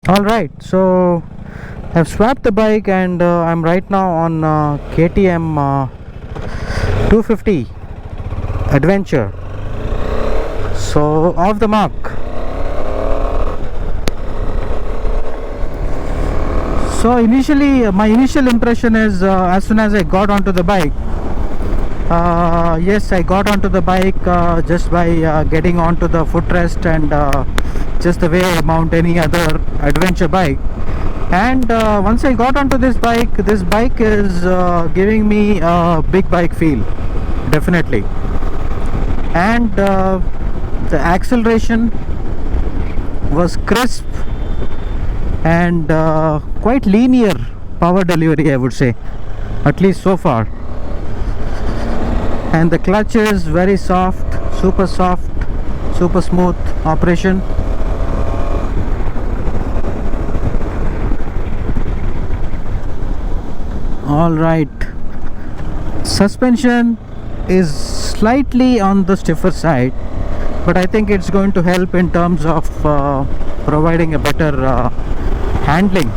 Alright, so I've swapped the bike and I'm right now on KTM 250 Adventure. So off the mark. So initially, my initial impression is as soon as I got onto the bike, yes, I got onto the bike just by getting onto the footrest and just the way I mount any other adventure bike. And once I got onto this bike is giving me a big bike feel, definitely. And the acceleration was crisp and quite linear power delivery, I would say, at least so far. And the clutch is very soft, super smooth operation. All right, suspension is slightly on the stiffer side, but I think it's going to help in terms of providing a better handling,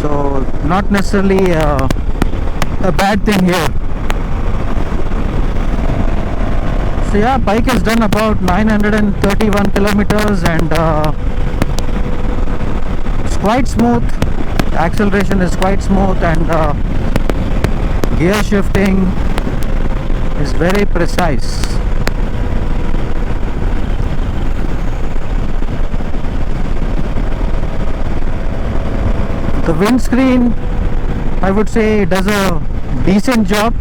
so not necessarily a bad thing here. So yeah, bike has done about 931 kilometers and it's quite smooth. The acceleration is quite smooth and gear shifting is very precise. The windscreen, I would say, does a decent job,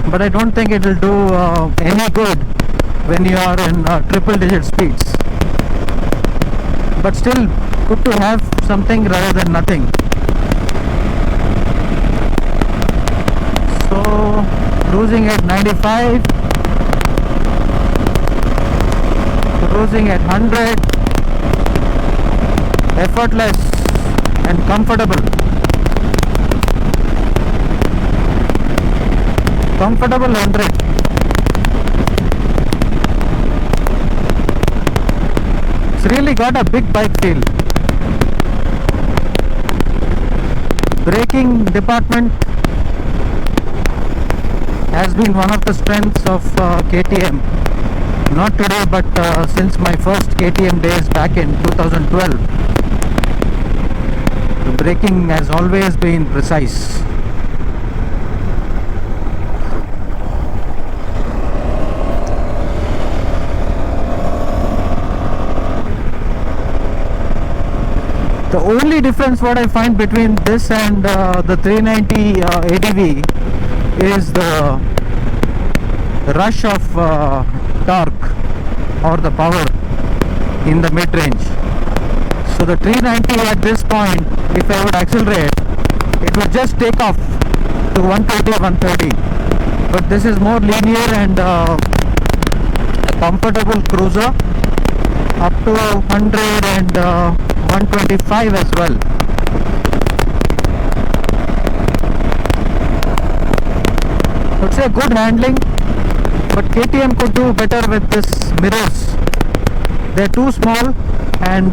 but I don't think it will do any good when you are in triple digit speeds. But still good to have something rather than nothing. So cruising at 95, cruising at 100, effortless and comfortable. Comfortable 100. It's really got a big bike feel. Braking department has been one of the strengths of KTM. Not today, but since my first KTM days back in 2012. The braking has always been precise. The only difference what I find between this and the 390 ADV is the rush of torque or the power in the mid-range. So the 390 at this point, if I would accelerate, it would just take off to 120 or 130. But this is more linear and a comfortable cruiser up to 100 and 125 as well. I would say good handling, but KTM could do better with this mirrors. They're too small and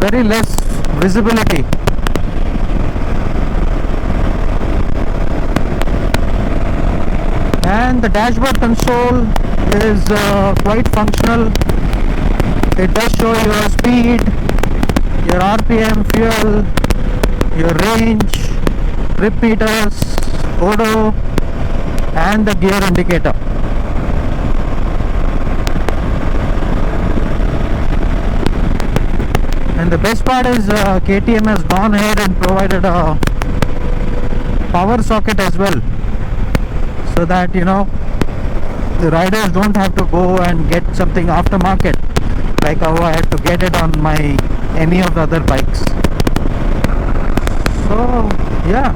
very less visibility. And the dashboard console is quite functional. It does show your speed, your RPM, fuel, your range, trip meters, odo, and the gear indicator. And the best part is KTM has gone ahead and provided a power socket as well, so that the riders don't have to go and get something aftermarket like how I had to get it on any of the other bikes. So yeah,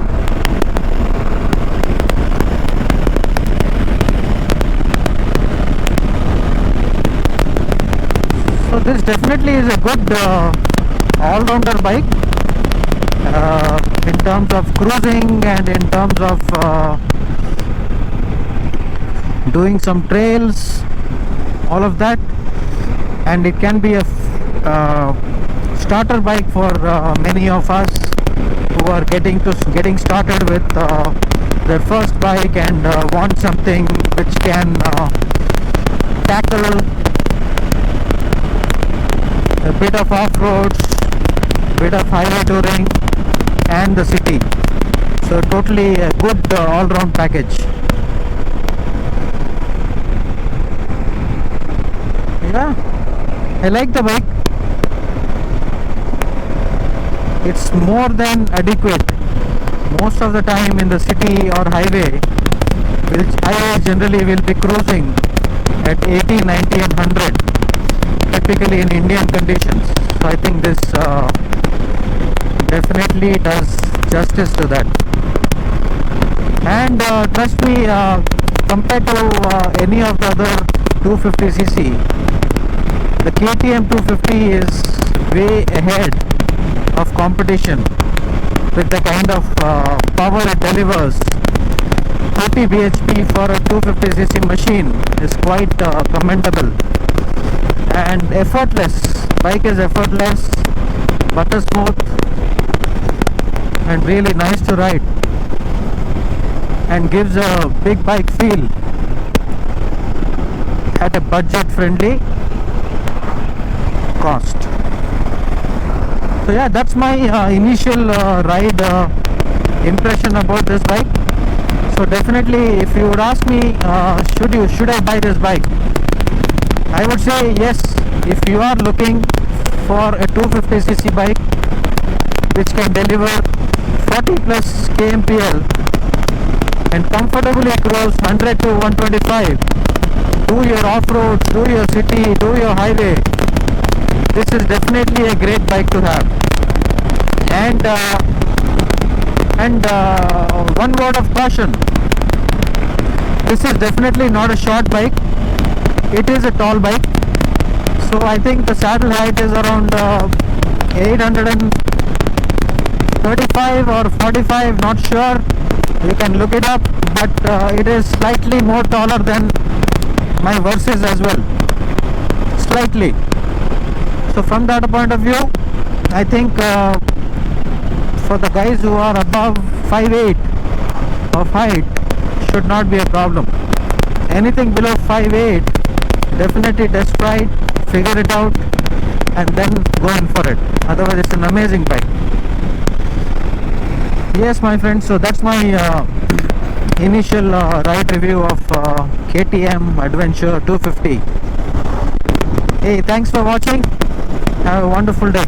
so this definitely is a good all-rounder bike in terms of cruising and in terms of doing some trails, all of that. And it can be a starter bike for many of us who are getting started with their first bike and want something which can tackle a bit of off-roads, bit of highway touring and the city. So totally a good all-round package. Yeah, I like the bike. It's more than adequate. Most of the time in the city or highway, which I generally will be cruising at 80, 90 and 100, typically in Indian conditions. So I think this definitely does justice to that. And trust me, compared to any of the other 250cc, the KTM 250 is way ahead of competition with the kind of power it delivers. 30 bhp for a 250cc machine is quite commendable and effortless. Bike is effortless, butter smooth and really nice to ride and gives a big bike feel at a budget friendly cost. So yeah, that's my initial ride impression about this bike. So definitely, if you would ask me, should I buy this bike, I would say yes. If you are looking for a 250cc bike which can deliver 40 plus kmpl and comfortably cruise 100 to 125, do your off-roads, do your city, do your highway, this is definitely a great bike to have. And one word of caution, this is definitely not a short bike, it is a tall bike. So I think the saddle height is around 835 or 45, not sure, you can look it up, but it is slightly more taller than my Versys as well, slightly. So from that point of view, I think for the guys who are above 5'8" of height should not be a problem. Anything below 5'8", definitely test ride, figure it out and then go in for it. Otherwise it's an amazing bike. Yes my friends, so that's my initial ride review of KTM Adventure 250. Hey, thanks for watching. Have a wonderful day.